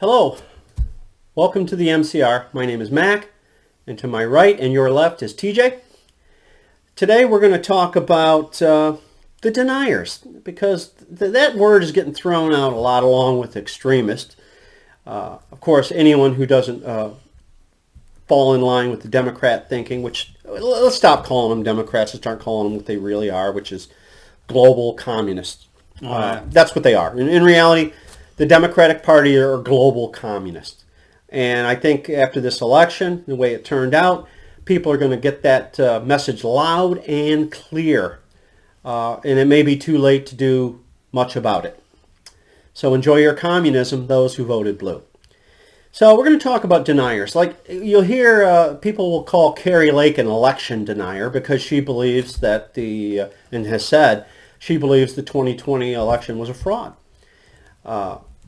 Hello, welcome to the MCR. My name is Mac, and to my right and your left is TJ. Today we're going to talk about the deniers, because that word is getting thrown out a lot along with extremist. Of course, anyone who doesn't fall in line with the Democrat thinking, which let's stop calling them Democrats and start calling them what they really are, which is global communists. That's what they are. In reality, the Democratic Party are global communists. And I think after this election, the way it turned out, people are going to get that message loud and clear. And it may be too late to do much about it. So enjoy your communism, those who voted blue. So we're going to talk about deniers. Like you'll hear people will call Kari Lake an election denier because she believes that and has said she believes the 2020 election was a fraud.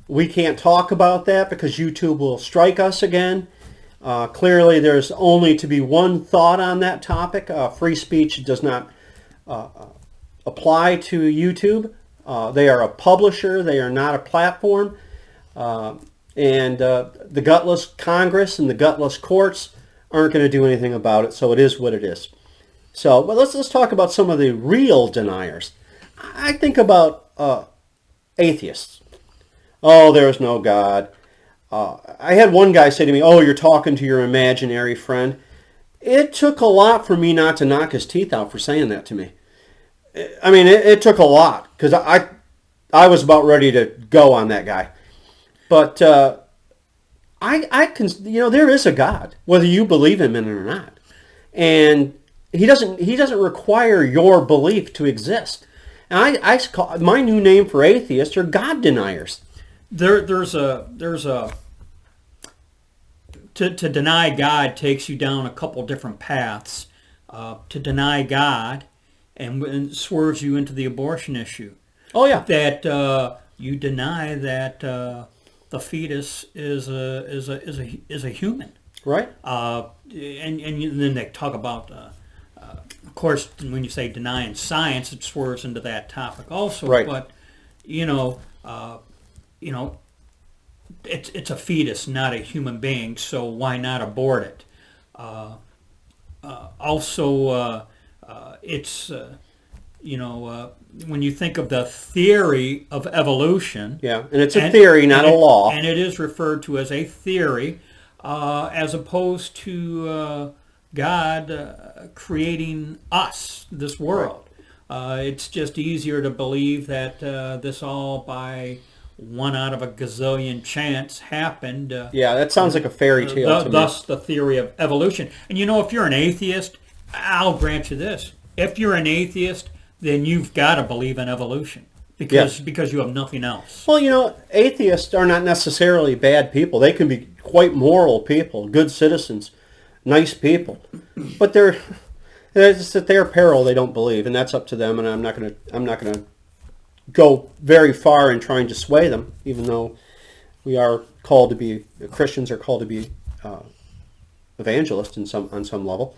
We can't talk about that because YouTube will strike us again. Clearly, there's only to be one thought on that topic. Free speech does not apply to YouTube. They are a publisher. They are not a platform. And the gutless Congress and the gutless courts aren't going to do anything about it, so it is what it is. So but let's talk about some of the real deniers. I think about atheists. Oh, there is no God. I had one guy say to me, oh, you're talking to your imaginary friend. It took a lot for me not to knock his teeth out for saying that to me. I mean, it took a lot because I was about ready to go on that guy. But I can, there is a God, whether you believe him in it or not. And he doesn't require your belief to exist. And I call, my new name for atheists are God deniers. There's a to deny God takes you down a couple different paths. To deny God and swerves you into the abortion issue. Oh yeah, that you deny that the fetus is a human, right? And then they talk about. Of course, when you say denying science, it swerves into that topic also. Right. But it's a fetus, not a human being, so why not abort it? It's when you think of the theory of evolution. Yeah, and it's a theory, not a law. And it is referred to as a theory, as opposed to God creating us, this world. Right. It's just easier to believe that this all by one out of a gazillion chance happened. Yeah, that sounds like a fairy tale to me. Thus the theory of evolution. And if you're an atheist, I'll grant you this. If you're an atheist, then you've got to believe in evolution because you have nothing else. Well, atheists are not necessarily bad people. They can be quite moral people, good citizens, nice people. But it's at their peril they don't believe, and that's up to them, and I'm not going to go very far in trying to sway them, even though Christians are called to be evangelists on some level.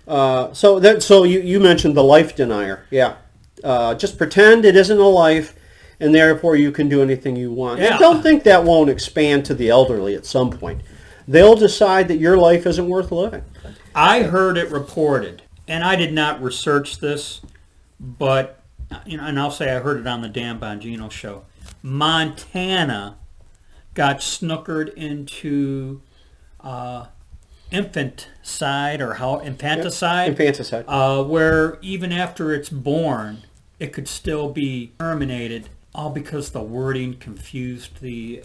So you mentioned the life denier. Yeah. Just pretend it isn't a life, and therefore you can do anything you want. Yeah. And don't think that won't expand to the elderly at some point. They'll decide that your life isn't worth living. I heard it reported, and I did not research this, but and I'll say I heard it on the Dan Bongino show. Montana got snookered into infanticide, where even after it's born, it could still be terminated, all because the wording confused the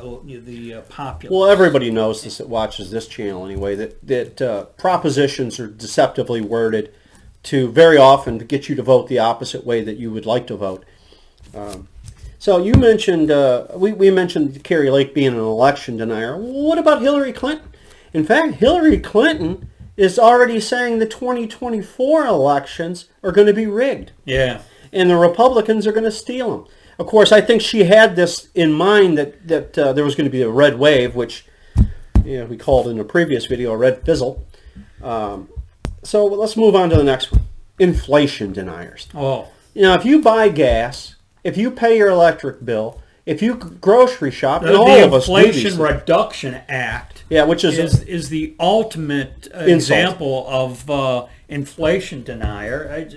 populace. Well, everybody knows this that watches this channel anyway, that propositions are deceptively worded to very often get you to vote the opposite way that you would like to vote. So you mentioned, we mentioned Kari Lake being an election denier. What about Hillary Clinton? In fact, Hillary Clinton is already saying the 2024 elections are going to be rigged. Yeah. And the Republicans are going to steal them. Of course, I think she had this in mind that there was going to be a red wave, which we called in a previous video a red fizzle. So let's move on to the next one. Inflation deniers. Oh. If you buy gas, if you pay your electric bill, If you grocery shop, and The all of us do these Inflation things. Reduction Act Yeah, which is the ultimate example of inflation denier.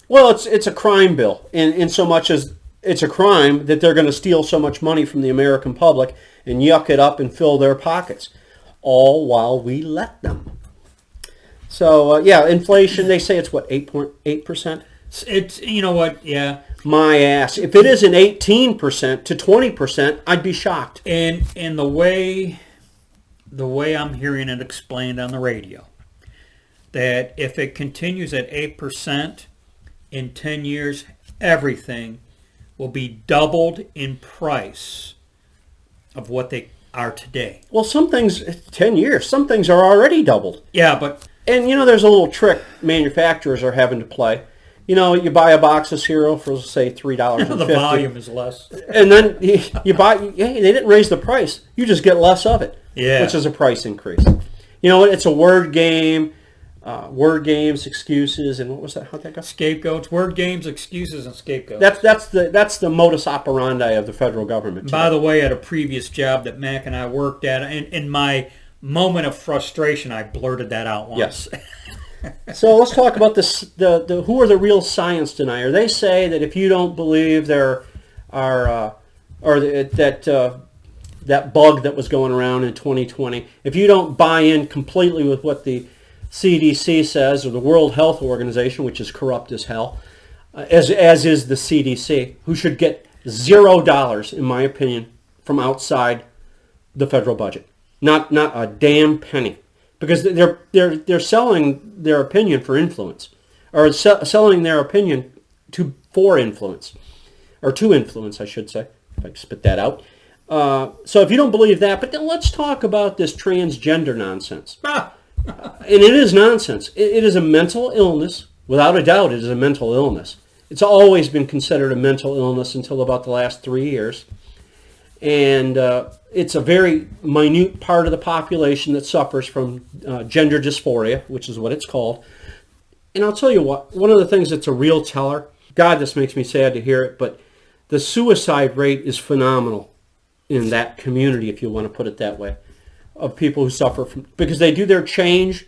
Well, it's a crime bill, in so much as it's a crime that they're going to steal so much money from the American public and yuck it up and fill their pockets, all while we let them. So, yeah, inflation, they say it's what, 8.8%? It's, you know what, yeah. My ass. If it isn't 18% to 20%, I'd be shocked. And the way I'm hearing it explained on the radio, that if it continues at 8% in 10 years, everything will be doubled in price of what they are today. Well, some things, 10 years, some things are already doubled. Yeah, but... And, there's a little trick manufacturers are having to play. You buy a box of cereal for, say, $3.50. The volume is less. And then you buy, hey, they didn't raise the price. You just get less of it, which is a price increase. You know what? It's a word game, word games, excuses, and what was that? How'd that go? Scapegoats, word games, excuses, and scapegoats. That's the modus operandi of the federal government. By the way, at a previous job that Mac and I worked at, in my moment of frustration, I blurted that out once. Yes. So let's talk about this. The who are the real science denier? They say that if you don't believe there are that bug that was going around in 2020, if you don't buy in completely with what the CDC says, or the World Health Organization, which is corrupt as hell, as is the CDC, who should get $0, in my opinion, from outside the federal budget, not a damn penny. Because they're selling their opinion for influence, or selling their opinion for influence, or to influence, I should say, if I spit that out. So if you don't believe that, but then let's talk about this transgender nonsense. And it is nonsense. It is a mental illness. Without a doubt, it is a mental illness. It's always been considered a mental illness until about the last 3 years. And it's a very minute part of the population that suffers from gender dysphoria, which is what it's called. And I'll tell you what, one of the things that's a real teller, God, this makes me sad to hear it, but the suicide rate is phenomenal in that community, if you want to put it that way, of people who suffer from, because they do their change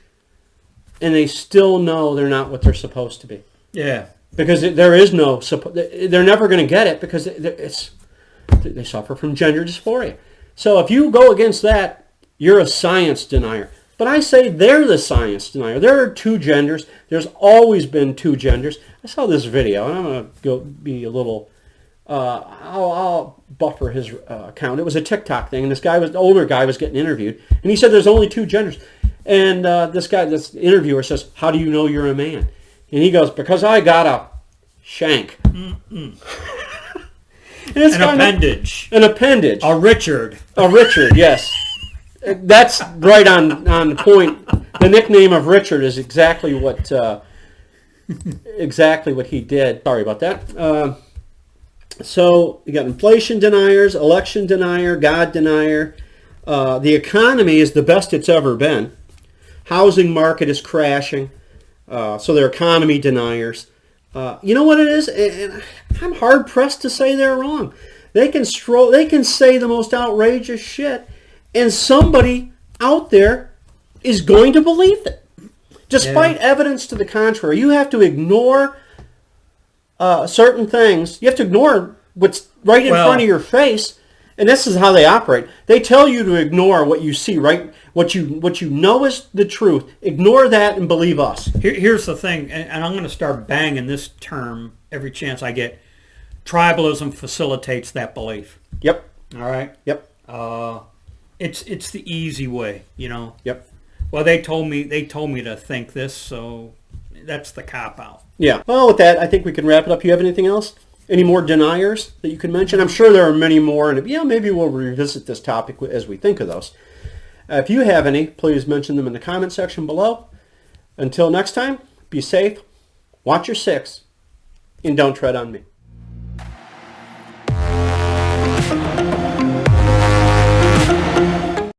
and they still know they're not what they're supposed to be. Yeah. Because there is no, they're never going to get it because they suffer from gender dysphoria. So if you go against that, you're a science denier. But I say they're the science denier. There are two genders. There's always been two genders. I saw this video, and I'm going to go be a little, I'll buffer his account. It was a TikTok thing, and the older guy was getting interviewed, and he said there's only two genders. And this interviewer says, how do you know you're a man? And he goes, because I got a shank. An appendage. An appendage. A Richard. A Richard, yes. That's right on point. The nickname of Richard is exactly what he did. Sorry about that. So you got inflation deniers, election denier, God denier. The economy is the best it's ever been. Housing market is crashing. So they're economy deniers. You know what it is? And I'm hard pressed to say they're wrong. They can say the most outrageous shit, and somebody out there is going to believe it, despite evidence to the contrary. You have to ignore certain things. You have to ignore what's right in front of your face, and this is how they operate. They tell you to ignore what you see, right? What you know is the truth. Ignore that and believe us. Here's the thing, and I'm going to start banging this term every chance I get. Tribalism facilitates that belief. Yep. All right. Yep. It's the easy way, Yep. Well, they told me to think this, so that's the cop out. Yeah. Well, with that, I think we can wrap it up. You have anything else? Any more deniers that you can mention? I'm sure there are many more, and maybe we'll revisit this topic as we think of those. If you have any, please mention them in the comment section below. Until next time, be safe, watch your six, and don't tread on me.